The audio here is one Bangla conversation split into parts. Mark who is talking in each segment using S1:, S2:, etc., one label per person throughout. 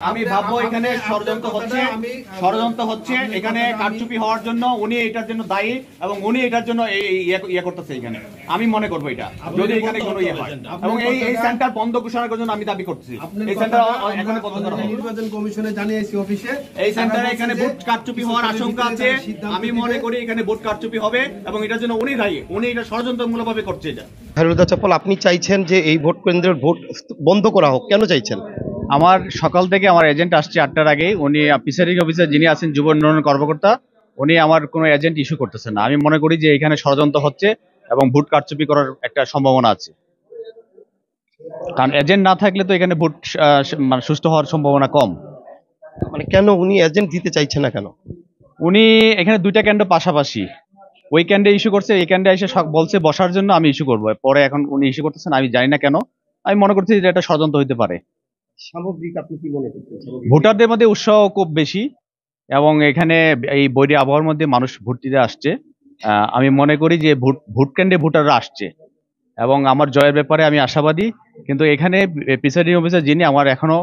S1: আমি ভাববো এখানে ষড়যন্ত্র হচ্ছে এখানে কারচুপি হওয়ার জন্য উনি এটার জন্য দায়ী এবং উনি এটার জন্য ইয়ে করতেছে এখানে আমি মনে করবো এটা যদি এখানে কোনো ইয়ে হয় এবং এই সেন্টার বন্ধ ঘোষণার জন্য আমি দাবি করতেছি এই সেন্টার এখানে বন্ধ করা হবে।
S2: নির্বাচন কমিশনে জানিয়েছি অফিসে
S1: এই সেন্টারে এখানে ভোট কারচুপি হওয়ার আশঙ্কা আছে। আমি মনে করি এখানে ভোট কারচুপি হবে এবং এটার জন্য উনি দায়ী, উনি এটা ষড়যন্ত্রমূলকভাবে করছে। এটা
S3: খায়রুল চপ্পল, আপনি চাইছেন যে এই ভোট কেন্দ্রের ভোট বন্ধ করা হোক, কেন চাইছেন?
S1: আমার সকাল থেকে আমার এজেন্ট আসছে 8টার আগে, উনি প্রিসাইডিং অফিসার যিনি আছেন যুব উন্নয়ন কর্মকর্তা, উনি আমার কোনো এজেন্ট ইস্যু করতেছেন না। আমি মনে করি যে এখানে ষড়যন্ত্র হচ্ছে এবং ভোট কারচুপি করার একটা সম্ভাবনা আছে, কারণ এজেন্ট না থাকলে তো এখানে ভোট মানে সুষ্ঠু হওয়ার সম্ভাবনা কম।
S3: মানে কেন উনি এজেন্ট দিতে চাইছেন না কেন?
S1: উনি এখানে দুইটা কেন্দ্র পাশাপাশি, ওই কেন্দ্রে ইস্যু করছে, এই কেন্দ্রে এসে বলছে বসার জন্য আমি ইস্যু করবো, পরে এখন উনি ইস্যু করতেছেন, আমি জানি না কেন। আমি মনে করছি যে এটা ষড়যন্ত্র হইতে পারে।
S3: সামগ্রিক আপনি কি মনে করছেন?
S1: ভোটারদের মধ্যে উৎসাহ খুব বেশি এবং এখানে এই বৈরী আবহাওয়ার মধ্যে মানুষ ভোট দিতে আসছে। আমি মনে করি যে ভোট কেন্দ্রে ভোটাররা আসছে এবং আমার জয়ের ব্যাপারে আমি আশাবাদী। কিন্তু এখানে প্রিসাইডিং অফিসার যিনি আমার এখনো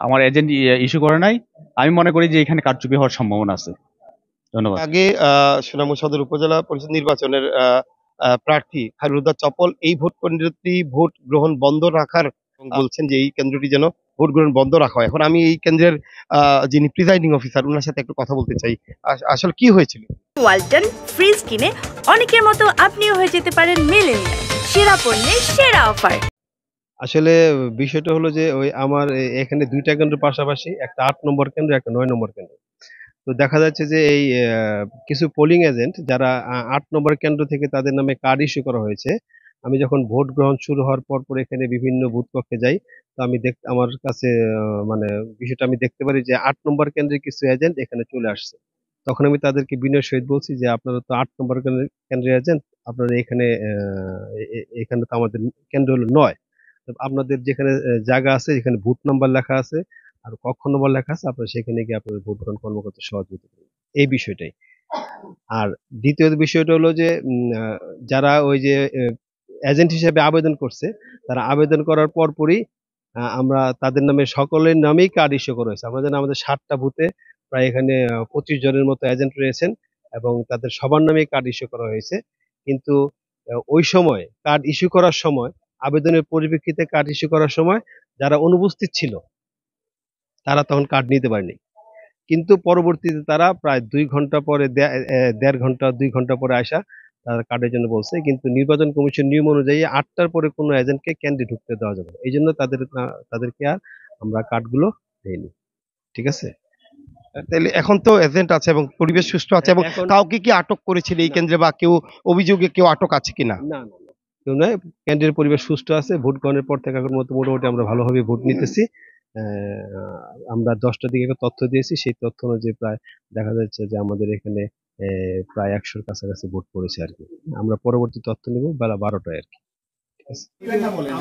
S1: আমার এজেন্ট ইস্যু করে নাই, আমি মনে করি যে এখানে কারচুপি হওয়ার সম্ভাবনা আছে। ধন্যবাদ।
S3: আগে সুনামগঞ্জ সদর উপজেলা পরিষদ নির্বাচনের প্রার্থী খায়রুল চপ্পল এই ভোট কেন্দ্রটি ভোট গ্রহণ বন্ধ রাখার বলছেন যে এই কেন্দ্রটি যেন ভোট গ্রহণ বন্ধ রাখা হয়। এখন আমি এই কেন্দ্রের যিনি প্রিসাইডিং অফিসার ওনার সাথে একটু কথা বলতে চাই। আসলে কি হয়েছিল?
S4: ওয়ালটন ফ্রিজ কিনে অনেকের মতো আপনিও হয়ে যেতে পারেন মিলেনিয়াল সেরা পণ্যের সেরা অফার।
S2: আসলে বিষয়টা হলো যে ওই আমার এখানে দুইটা কেন্দ্র পাশাপাশি, একটা 8 নম্বর কেন্দ্র, একটা 9 নম্বর কেন্দ্র। তো দেখা যাচ্ছে যে এই কিছু পোলিং এজেন্ট যারা 8 নম্বর কেন্দ্র থেকে তাদের নামে কার্ড ইস্যু করা হয়েছে। আমি যখন ভোট গ্রহণ শুরু হওয়ার পর এখানে বিভিন্ন বুথ কক্ষে যাই, তো আমি আমার কাছে মানে বিষয়টা আমি দেখতে পারি যে 8 নম্বর কেন্দ্রের কিছু এজেন্ট এখানে চলে আসছে। তখন আমি তাদেরকে বিনয়ের সহিত বলছি যে আপনারা তো 8 নম্বর কেন্দ্রের এজেন্ট, আপনারা এখানে এখানে তো আমাদের কেন্দ্র হলো 9। আপনাদের যেখানে জায়গা আছে, যেখানে বুথ নাম্বার লেখা আছে আর কক্ষ নম্বর লেখা আছে, আপনারা সেখানে গিয়ে আপনাদের ভোট গ্রহণ কর্মকর্তা সহযোগিতা করবেন, এই বিষয়টাই। আর দ্বিতীয় বিষয়টা হলো যে যারা ওই যে এজেন্ট হিসেবে আবেদন করছে, তারা আবেদন করার পরই আমরা তাদের নামে সকলের নামেই কার্ড ইস্যু করা হয়েছে। আমাদের 7টা বুথে প্রায় এখানে 25 জনের মতো এজেন্ট রয়েছেন এবং তাদের সবার নামেই কার্ড ইস্যু করা হয়েছে। কিন্তু ওই সময় কার্ড ইস্যু করার সময়, আবেদনের পরিপ্রেক্ষিতে কার্ড ইস্যু করার সময় যারা অনুপস্থিত ছিল তারা তখন কার্ড নিতে পারেনি। কিন্তু পরবর্তীতে তারা প্রায় 2 ঘন্টা পরে, 1.5 ঘন্টা 2 ঘন্টা পরে আসা তারা কার্ডের জন্য বলছে। কিন্তু নির্বাচন কমিশন নিয়ম অনুযায়ী 8টার পরে কোনো এজেন্টকে কেন্দ্রে ঢুকতে দেওয়া যাবে না। এই জন্য তাদেরকে আর আমরা কার্ডগুলো দেইনি। ঠিক আছে?
S3: তাহলে এখন তো এজেন্ট আছে এবং পরিবেশ সুষ্ঠু আছে, এবং কাউকে কি আটক করেছিল এই কেন্দ্রে, বা কেউ অভিযোগে কেউ আটক আছে কিনা?
S2: না, কেউ নয়। কেন্দ্রের পরিবেশ সুষ্ঠু আছে। ভোট গ্রহণের পর থেকে এখন মোটামুটি আমরা ভালোভাবে ভোট নিতেছি। আমরা 10টার দিকে একটা তথ্য দিয়েছি, সেই তথ্য অনুযায়ী প্রায় দেখা যাচ্ছে যে আমাদের এখানে প্রায় 100-র কাছাকাছি ভোট পড়েছে আর কি। আমরা পরবর্তী তথ্য নিব বেলা 12টায় আর কি।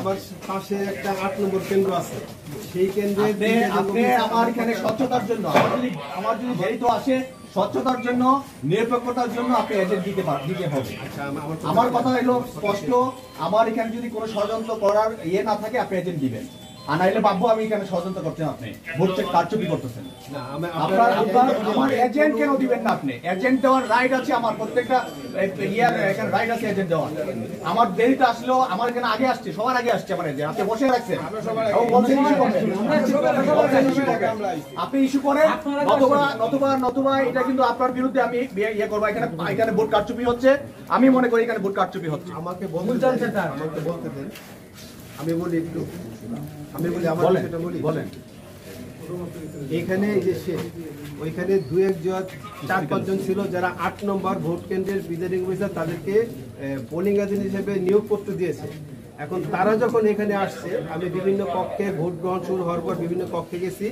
S5: আমার পাশে একটা 8 নম্বর কেন্দ্র আছে, সেই কেন্দ্রে
S1: আপনি আমার এখানে স্বচ্ছতার জন্য, আমার যদি দেরিত আসে, স্বচ্ছতার জন্য, নিরপেক্ষতার জন্য আপনি এজেন্ট দিতে হবে। আমার কথা হলো স্পষ্ট, আমার এখানে যদি কোনো ষড়যন্ত্র করার ইয়ে না থাকে আপনি এজেন্ট দিবেন, আর নাইলে ভাববো আমি এখানে ষড়যন্ত্র করছেন, আপনি ভোট কারচুপি করতেছেন। আমার এজেন্ট কেন দিবেন না? আপনি এজেন্ট দেওয়ার রাইট আছে, আমার প্রত্যেকটা ইয়ার এখানে রাইট আছে এজেন্ট দেওয়ার। আমার দেরিতে আসলেও আমার এখানে আগে আসছে, সবার আগে আসছে আমার এজেন্ট। আপনি বসে রাখছেন, আপনি ইস্যু করেন, নতুবা এটা কিন্তু আপনার বিরুদ্ধে আমি ইয়ে করবো। এখানে ভোট কারচুপি হচ্ছে, আমি মনে করি এখানে ভোট কারচুপি হচ্ছে।
S5: আমাকে বলতে দেন, আমি বলি একটু, আমি বলি আমার সেটা বলি।
S1: বলেন।
S5: এখানে এই যে ওইখানে 4-5 জন ছিল যারা 8 নম্বর ভোট কেন্দ্রের প্রিসাইডিং অফিসার, তাদেরকে পোলিং এজেন্ট হিসেবে নিয়োগপত্র দিয়েছে। এখন তারা যখন এখানে আসছে, আমি বিভিন্ন কক্ষে ভোট গ্রহণ শুরু হওয়ার পর বিভিন্ন কক্ষে গেছি।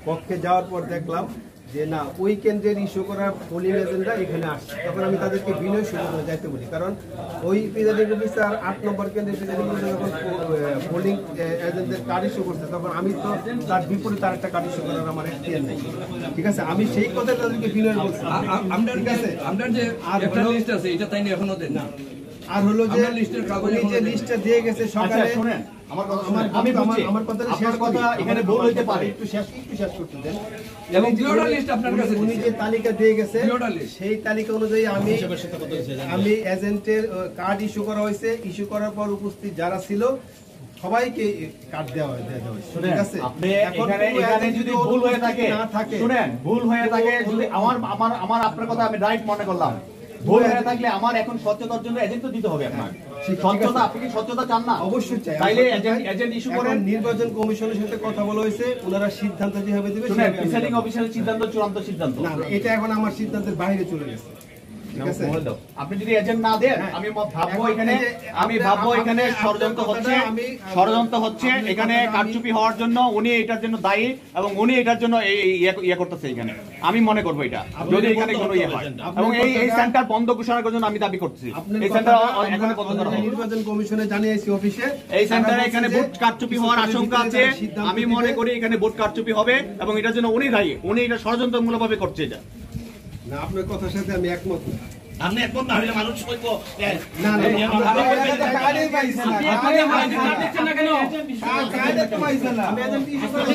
S5: কক্ষে যাওয়ার পর দেখলাম যে না, ওই কেন্দ্রের ইস্যু করা পোলিং এজেন্টরা এখানে আসছে। তখন আমি তাদেরকে বিনয় সুযোগ যাইতে বলি, কারণ ওই প্রিসাইডিং অফিসার 8 নম্বর কেন্দ্রের প্রিসাইডিং অফিসার যখন পোলিং এজেন্টদের কার্ড ইস্যু করছে, তখন আমি তো তার বিপরীতে আরেকটা কার্ড ইস্যু করার আমার এখতিয়ার নেই। ঠিক আছে? আমি সেই কথা তাদেরকে বিনয় বলছি। ঠিক আছে? আর হলো যে উনি যে লিস্টটা দিয়ে গেছে সকালে,
S1: আমার কথা শুনেন, আমি বুঝছি
S5: আমার কথাটা শেষ
S1: আপনার কথা
S5: করি।
S1: এখানে ভুল হইতে পারে।
S5: একটু শেষ করতে দেন।
S1: এবং
S5: উনি যে তালিকা দিয়ে গেছে সেই তালিকা অনুযায়ী আমি এজেন্টের কার্ড ইস্যু করা হয়েছে, ইস্যু করার পর উপস্থিত যারা ছিল সবাইকে কার্ড দেওয়া হয়েছে। ঠিক আছে,
S1: আপনি
S5: এখন
S1: এখানে যদি ভুল হয়ে থাকে,
S5: না থাকে,
S1: শুনেন, ভুল হয়ে থাকে যদি আমার আপনার কথা আমি রাইট মনে করলাম, ভুল হয়ে থাকলে আমার এখন স্বচ্ছতার জন্য এজেন্ট তো দিতে হবে আপনার। স্বচ্ছতা, আপনি কি স্বচ্ছতা চান না?
S5: অবশ্যই চাই।
S1: তাইলে এজেন্ট ইস্যু করেন।
S5: এখন নির্বাচন কমিশনের সাথে কথা বলা হয়েছে, ওনারা সিদ্ধান্ত যেভাবে দেবে
S1: শুনেন,
S5: সেভাবে আমি
S1: প্রিসাইডিং
S5: দেব।
S1: অফিসারের সিদ্ধান্ত চূড়ান্ত সিদ্ধান্ত।
S5: না, এটা এখন আমার সিদ্ধান্তের বাইরে চলে গেছে। ঠিক আছে,
S1: বলে দাও। আপনি যদি এজেন্ট না দেন, আমি ভাববো
S5: এখন
S1: এখানে
S5: এই যে
S1: এখানে
S5: আপনার
S1: ষড়যন্ত্র হচ্ছে,
S5: ষড়যন্ত্র
S1: হচ্ছে
S5: আপনি
S1: এখানে
S5: কথাটা
S1: কারচুপি হওয়ার জন্য উনি এটার জন্য দায়ী এবং উনি এটার জন্য ইয়ে করতেছে এখানে। আমি মনে করবো এটা যদি এখানে কোনো ইয়ে হয়, এবং এই সেন্টার বন্ধ ঘোষণা করার জন্য আমি দাবি করছি।
S5: আপনার
S1: এই সেন্টার
S5: কথাটা
S1: এখানে বন্ধ করা
S5: আমরা
S1: হবে।
S5: নির্বাচন কমিশনে জানিয়েছি অফিসে।
S1: এই সেন্টারে
S5: তারা
S1: এখানে
S5: বলছে
S1: ভোট কারচুপি
S5: যে
S1: হওয়ার
S5: কিছুদিনের
S1: আশঙ্কা
S5: ভিতরে
S1: আছে।
S5: তারা সিদ্ধান্ত
S1: আমি
S5: দিবে।
S1: মনে করি এখানে ভোট কারচুপি হবে এবং এটার জন্য উনি দায়ী। উনি এটা ষড়যন্ত্রমূলকভাবে করছে এটা।
S5: না, আপনার কথার সাথে আমি একমত না।
S6: আপনি একমত না হলে মানুষ কইব
S5: না, না, আমি এজেন্ট ইস্যু করেছি।